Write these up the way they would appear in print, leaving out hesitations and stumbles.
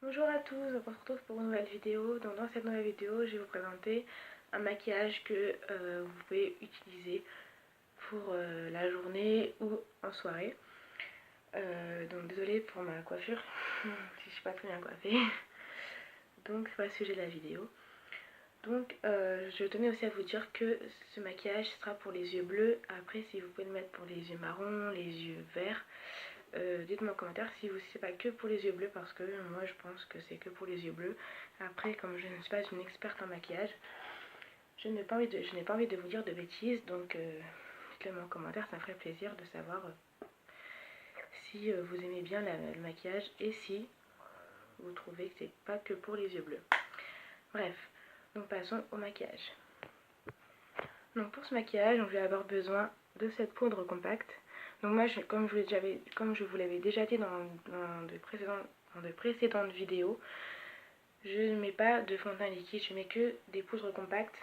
Bonjour à tous, on se retrouve pour une nouvelle vidéo. Donc dans cette nouvelle vidéo, je vais vous présenter un maquillage que vous pouvez utiliser pour la journée ou en soirée. Donc désolée pour ma coiffure, si je suis pas très bien coiffée. Donc c'est pas le sujet de la vidéo. Donc je tenais aussi à vous dire que ce maquillage sera pour les yeux bleus. Après, si vous pouvez le mettre pour les yeux marrons, les yeux verts, dites-moi en commentaire si c'est pas que pour les yeux bleus, parce que moi je pense que c'est que pour les yeux bleus. Après, comme je ne suis pas une experte en maquillage, je n'ai pas envie de vous dire de bêtises, donc dites-le moi en commentaire, ça me ferait plaisir de savoir si vous aimez bien le maquillage et si vous trouvez que c'est pas que pour les yeux bleus. Bref, donc passons au maquillage. Donc pour ce maquillage, je vais avoir besoin de cette poudre compacte. Donc moi, comme je vous l'avais déjà dit dans de précédentes vidéos, je ne mets pas de fond de teint liquide, je mets que des poudres compactes.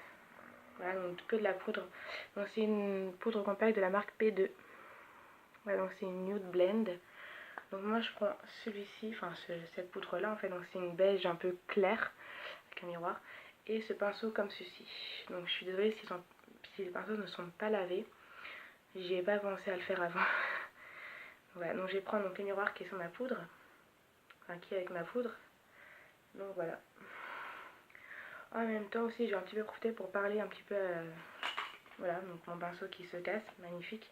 Voilà, donc que de la poudre. Donc c'est une poudre compacte de la marque P2. Voilà, donc c'est une Nude Blend. Donc moi je prends celui-ci, enfin cette poudre là en fait, donc c'est une beige un peu claire avec un miroir. Et ce pinceau comme ceci. Donc je suis désolée si les pinceaux ne sont pas lavés. J'y ai pas pensé à le faire avant. Voilà, donc je vais prendre donc le miroir qui est sur ma poudre. Enfin qui est avec ma poudre. Donc voilà. En même temps aussi, j'ai un petit peu profité pour parler un petit peu. Voilà, donc mon pinceau qui se casse, magnifique.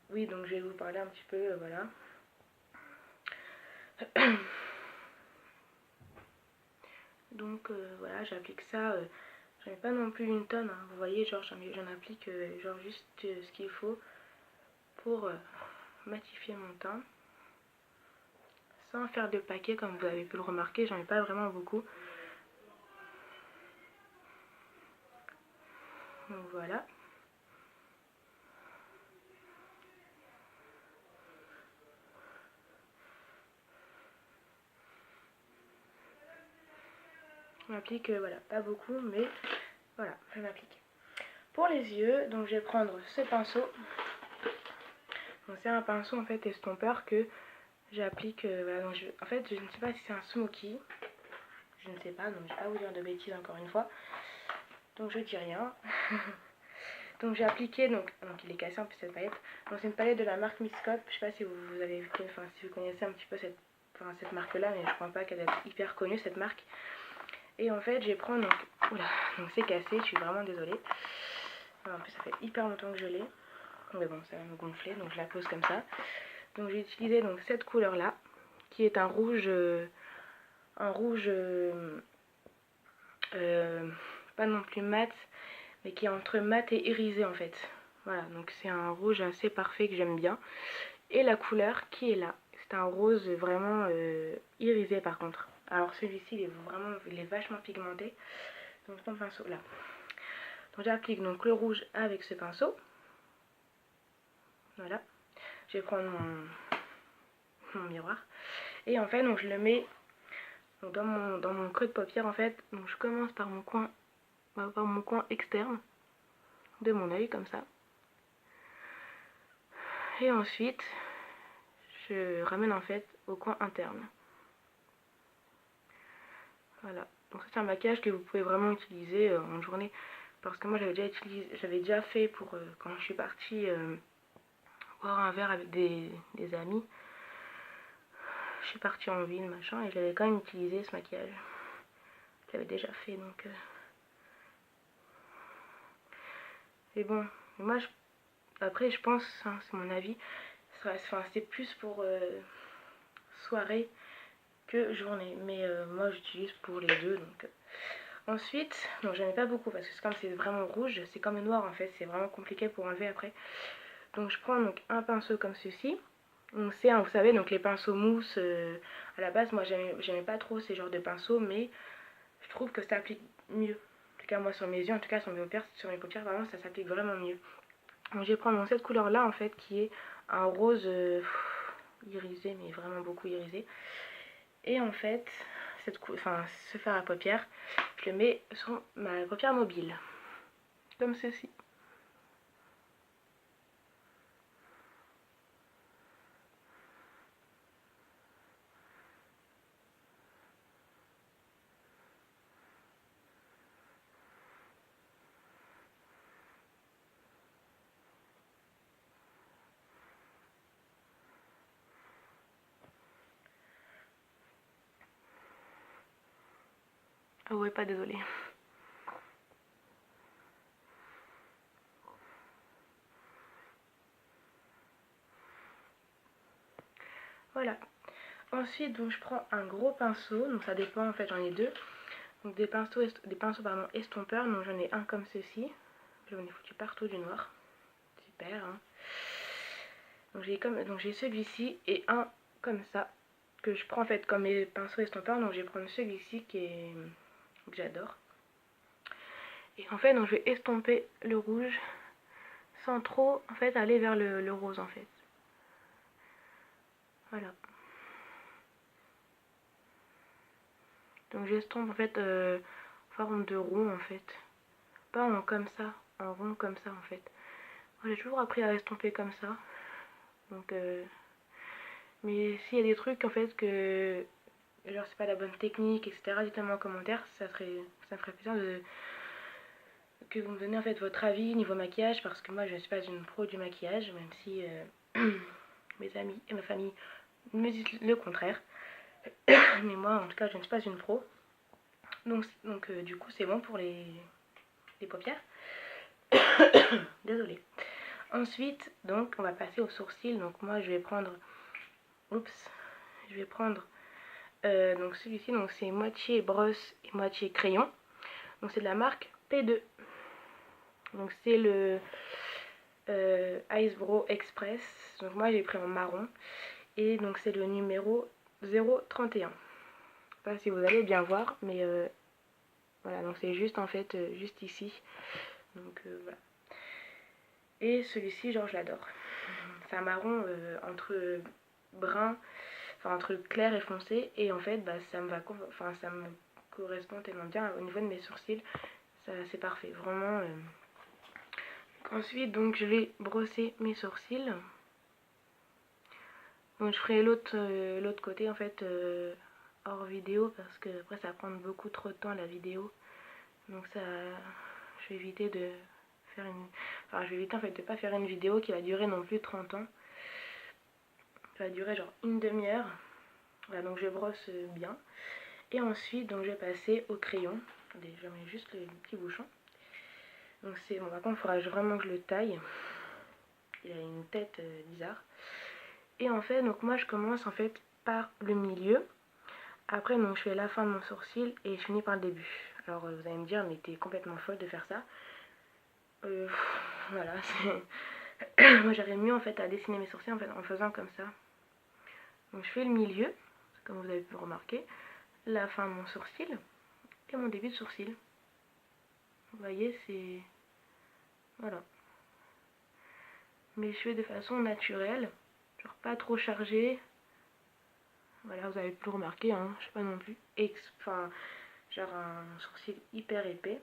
Oui, donc je vais vous parler un petit peu, voilà. Donc voilà, j'applique ça. J'en mets pas non plus une tonne, hein. Vous voyez, genre j'en applique genre juste ce qu'il faut pour matifier mon teint. Sans faire de paquet, comme vous avez pu le remarquer, j'en ai pas vraiment beaucoup. Donc voilà. Je m'applique, voilà, pas beaucoup, mais voilà, je m'applique. Pour les yeux, donc je vais prendre ce pinceau. Donc c'est un pinceau en fait estompeur que j'applique. Voilà, donc en fait, je ne sais pas si c'est un smoky. Je ne sais pas, donc je ne vais pas vous dire de bêtises encore une fois. Donc je dis rien. Donc j'ai appliqué, donc il est cassé en plus cette palette. Donc c'est une palette de la marque Misscope. Je sais pas si vous avez vu, enfin si vous connaissez un petit peu cette marque là, mais je crois pas qu'elle est hyper connue cette marque. Et en fait je vais prendre donc. Oula, donc c'est cassé, je suis vraiment désolée. Alors, en plus ça fait hyper longtemps que je l'ai. Mais bon, ça va me gonfler, donc je la pose comme ça. Donc j'ai utilisé donc cette couleur là, qui est un rouge, pas non plus mat, mais qui est entre mat et irisé en fait. Voilà, donc c'est un rouge assez parfait que j'aime bien. Et la couleur qui est là, c'est un rose vraiment irisé par contre. Alors celui-ci il est vachement pigmenté. Donc mon pinceau là. Donc j'applique donc le rouge avec ce pinceau. Voilà. Je vais prendre mon miroir. Et en fait donc je le mets donc dans mon creux de paupière en fait. Donc je commence par mon coin externe de mon œil comme ça. Et ensuite je ramène en fait au coin interne. Voilà, donc c'est un maquillage que vous pouvez vraiment utiliser en journée, parce que moi j'avais déjà fait pour quand je suis partie boire un verre avec des amis. Je suis partie en ville machin et j'avais quand même utilisé ce maquillage. Je l'avais déjà fait donc. Et bon, moi après je pense, hein, c'est mon avis, c'est plus pour soirée que journée, mais moi j'utilise pour les deux donc. Ensuite, donc j'en ai pas beaucoup parce que comme c'est vraiment rouge, c'est comme le noir en fait, c'est vraiment compliqué pour enlever après. Donc je prends donc un pinceau comme ceci. Donc c'est vous savez, donc les pinceaux mousse, à la base moi j'aimais pas trop ces genres de pinceaux, mais je trouve que ça s'applique mieux. En tout cas moi sur mes yeux, en tout cas sur mes paupières vraiment ça s'applique vraiment mieux. Donc je vais prendre donc cette couleur là en fait qui est un rose irisé, mais vraiment beaucoup irisé. Et en fait, ce fard à paupières, je le mets sur ma paupière mobile. Comme ceci. Vous voyez pas, désolée. Voilà. Ensuite, donc je prends un gros pinceau, donc ça dépend, en fait j'en ai deux. Donc des pinceaux pardon, estompeurs, donc j'en ai un comme ceci. J'en ai foutu partout du noir. Super, hein. Donc j'ai celui-ci et un comme ça, que je prends en fait comme mes pinceaux estompeurs. Donc je vais prendre celui-ci que j'adore. Et en fait, donc je vais estomper le rouge sans trop en fait aller vers le rose en fait. Voilà. Donc j'estompe en fait forme de rond en fait. Pas en comme ça, en rond comme ça en fait. Moi, j'ai toujours appris à estomper comme ça. Donc mais s'il y a des trucs en fait que genre c'est pas la bonne technique, etc., dites-moi en commentaire, ça me ferait plaisir que vous me donnez en fait votre avis niveau maquillage, parce que moi je ne suis pas une pro du maquillage, même si mes amis et ma famille me disent le contraire. Mais moi en tout cas je ne suis pas une pro. Donc du coup c'est bon pour les paupières. Désolée. Ensuite donc on va passer aux sourcils. Donc moi je vais prendre donc celui-ci, donc c'est moitié brosse et moitié crayon. Donc c'est de la marque P2. Donc c'est le Ice Brow Express. Donc moi j'ai pris en marron. Et donc c'est le numéro 031. Je sais pas si vous allez bien voir, mais voilà, donc c'est juste en fait juste ici. Donc voilà. Et celui-ci, genre je l'adore. C'est un marron entre brun, enfin entre clair et foncé. Et en fait bah, ça me correspond tellement bien au niveau de mes sourcils. C'est parfait, vraiment. Ensuite donc je vais brosser mes sourcils. Donc je ferai l'autre côté en fait hors vidéo, parce que après ça va prendre beaucoup trop de temps la vidéo. Donc ça, je vais éviter de faire je vais éviter en fait de pas faire une vidéo qui va durer non plus 30 ans. Ça va durer genre une demi-heure. Voilà, donc je brosse bien. Et ensuite donc je vais passer au crayon. Attendez, je mets juste le petit bouchon. Donc c'est bon, par contre il faudra vraiment que je le taille. Il a une tête bizarre. Et en fait donc moi je commence en fait par le milieu. Après donc je fais la fin de mon sourcil et je finis par le début. Alors vous allez me dire mais t'es complètement folle de faire ça. Voilà, moi j'arrive mieux en fait à dessiner mes sourcils en fait en faisant comme ça. Donc je fais le milieu, comme vous avez pu remarquer, la fin de mon sourcil et mon début de sourcil. Vous voyez, c'est... Voilà. Mais je fais de façon naturelle, genre pas trop chargée. Voilà, vous avez pu le remarquer, hein, je sais pas non plus. Enfin, genre un sourcil hyper épais.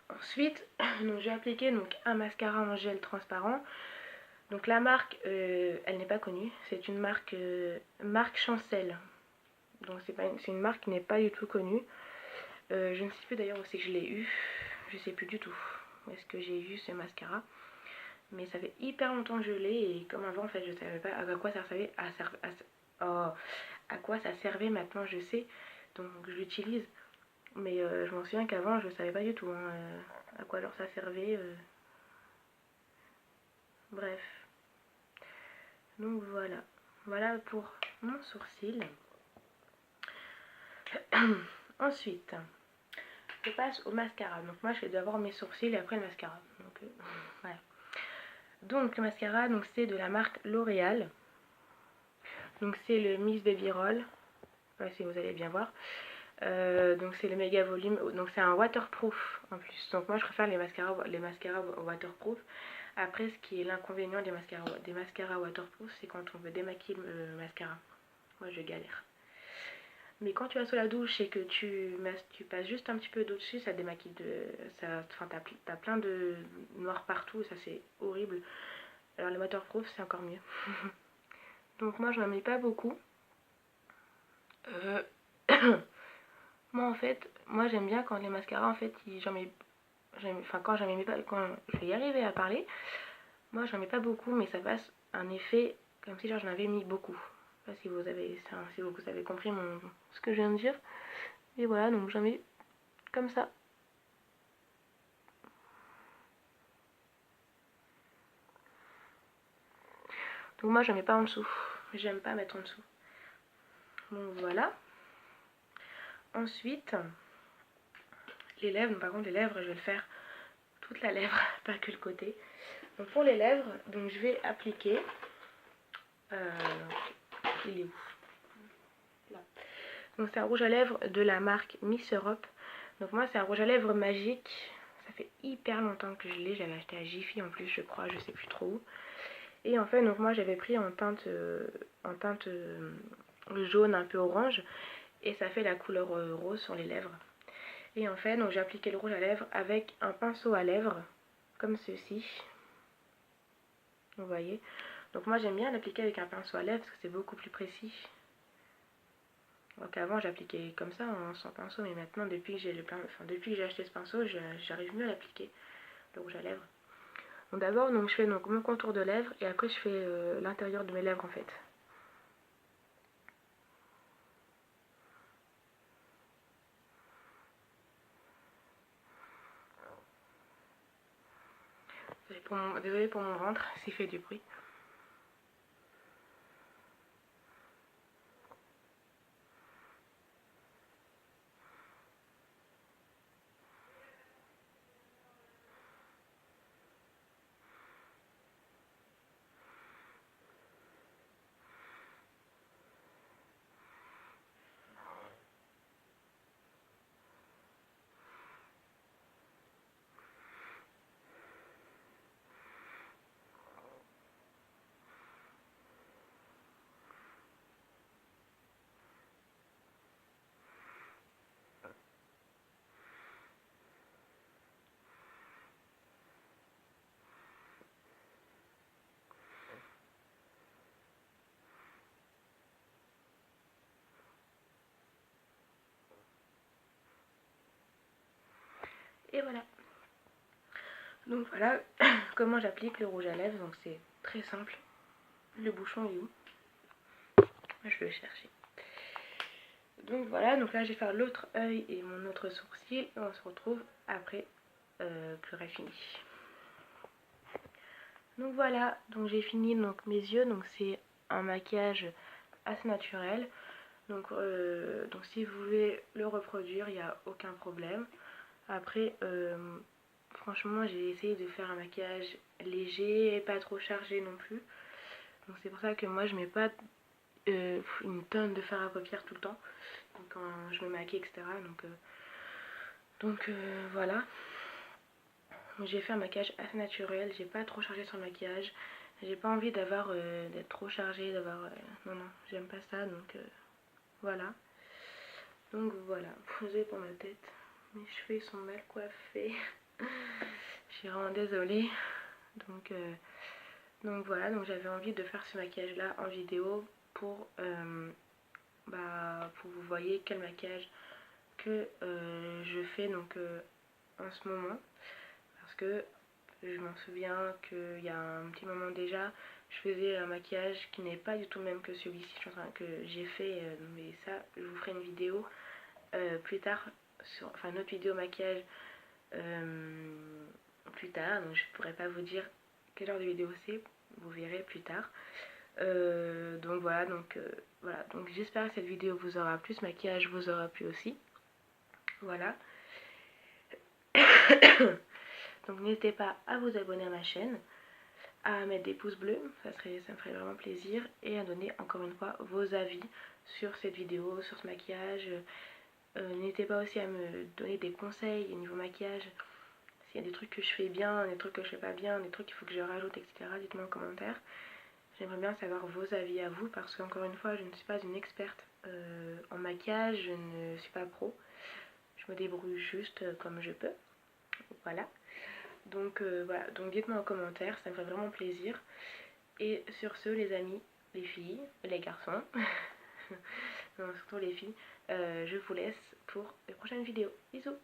Ensuite, donc j'ai appliqué donc, un mascara en gel transparent. Donc la marque, elle n'est pas connue. C'est une marque Chancel. Donc c'est une marque qui n'est pas du tout connue. Je ne sais plus d'ailleurs où c'est que je l'ai eu. Je sais plus du tout où est-ce que j'ai eu ce mascara. Mais ça fait hyper longtemps que je l'ai. Et comme avant, en fait, je ne savais pas à quoi ça servait. À quoi ça servait, maintenant je sais. Donc je l'utilise. Mais je m'en souviens qu'avant, je ne savais pas du tout hein, à quoi alors ça servait. Bref. Donc voilà. Voilà pour mon sourcil. Ensuite, je passe au mascara. Donc moi je fais d'abord mes sourcils et après le mascara. Donc voilà. Donc le mascara, donc c'est de la marque L'Oréal. Donc c'est le Miss Baby Roll. Je sais pas si vous allez bien voir. Donc c'est le méga volume. Donc c'est un waterproof en plus. Donc moi je préfère les mascaras waterproof. Après ce qui est l'inconvénient des mascaras waterproof, c'est quand on veut démaquiller le mascara. Moi je galère. Mais quand tu vas sous la douche et que tu passes juste un petit peu d'eau dessus, ça démaquille t'as plein de noir partout, ça c'est horrible. Alors les waterproof c'est encore mieux. Donc moi je n'en mets pas beaucoup. Moi en fait, moi j'aime bien quand les mascaras en fait, quand je vais y arriver à parler, moi j'en mets pas beaucoup, mais ça passe un effet comme si genre j'en avais mis beaucoup. Je sais pas si vous avez compris ce que je viens de dire. Et voilà, donc j'en mets comme ça. Donc moi j'en mets pas en dessous, j'aime pas mettre en dessous. Donc voilà. Ensuite, les lèvres, donc par contre les lèvres je vais le faire toute la lèvre, pas que le côté. Donc pour les lèvres, donc je vais appliquer, il est où? Là. Donc c'est un rouge à lèvres de la marque Miss Europe. Donc moi c'est un rouge à lèvres magique, ça fait hyper longtemps que je l'ai, j'avais acheté à Jiffy en plus je crois, je sais plus trop où. Et en fait donc moi j'avais pris en teinte jaune un peu orange et ça fait la couleur rose sur les lèvres. Et en fait donc j'ai appliqué le rouge à lèvres avec un pinceau à lèvres comme ceci. Vous voyez. Donc moi j'aime bien l'appliquer avec un pinceau à lèvres parce que c'est beaucoup plus précis. Donc avant j'appliquais comme ça sans pinceau, mais maintenant depuis que j'ai acheté ce pinceau, j'arrive mieux à l'appliquer, le rouge à lèvres. Donc d'abord donc je fais donc mon contour de lèvres et après je fais l'intérieur de mes lèvres en fait. Désolée pour mon ventre s'il fait du bruit. Et voilà. Donc voilà comment j'applique le rouge à lèvres. Donc c'est très simple. Le bouchon est où? Je vais le chercher. Donc voilà, donc là je vais faire l'autre œil et mon autre sourcil. Et on se retrouve après que j'aurai fini. Donc voilà, donc j'ai fini donc mes yeux. Donc c'est un maquillage assez naturel. Donc si vous voulez le reproduire, il n'y a aucun problème. Après, franchement, j'ai essayé de faire un maquillage léger et pas trop chargé non plus. Donc c'est pour ça que moi je mets pas une tonne de fard à paupières tout le temps. Donc quand je me maquille, etc. Donc voilà. J'ai fait un maquillage assez naturel. J'ai pas trop chargé sur le maquillage. J'ai pas envie d'être trop chargée, non, j'aime pas ça. Donc voilà. Donc voilà, posé pour ma tête. Mes cheveux sont mal coiffés. Je suis vraiment désolée. Donc voilà, donc j'avais envie de faire ce maquillage là en vidéo pour pour vous voyez quel maquillage que je fais en ce moment. Parce que je m'en souviens qu'il y a un petit moment déjà, je faisais un maquillage qui n'est pas du tout le même que celui-ci que j'ai fait. Mais ça, je vous ferai une vidéo plus tard, une autre vidéo maquillage plus tard. Donc je pourrais pas vous dire quel genre de vidéo c'est, vous verrez plus tard. Donc voilà, donc j'espère que cette vidéo vous aura plu, ce maquillage vous aura plu aussi. Voilà. Donc n'hésitez pas à vous abonner à ma chaîne, à mettre des pouces bleus, ça me ferait vraiment plaisir, et à donner encore une fois vos avis sur cette vidéo, sur ce maquillage. N'hésitez pas aussi à me donner des conseils au niveau maquillage. S'il y a des trucs que je fais bien, des trucs que je fais pas bien, des trucs qu'il faut que je rajoute, etc. Dites-moi en commentaire. J'aimerais bien savoir vos avis à vous parce qu'encore une fois, je ne suis pas une experte en maquillage, je ne suis pas pro. Je me débrouille juste comme je peux. Voilà. Donc voilà, donc dites-moi en commentaire, ça me ferait vraiment plaisir. Et sur ce, les amis, les filles, les garçons, non, surtout les filles, je vous laisse pour les prochaines vidéos. Bisous!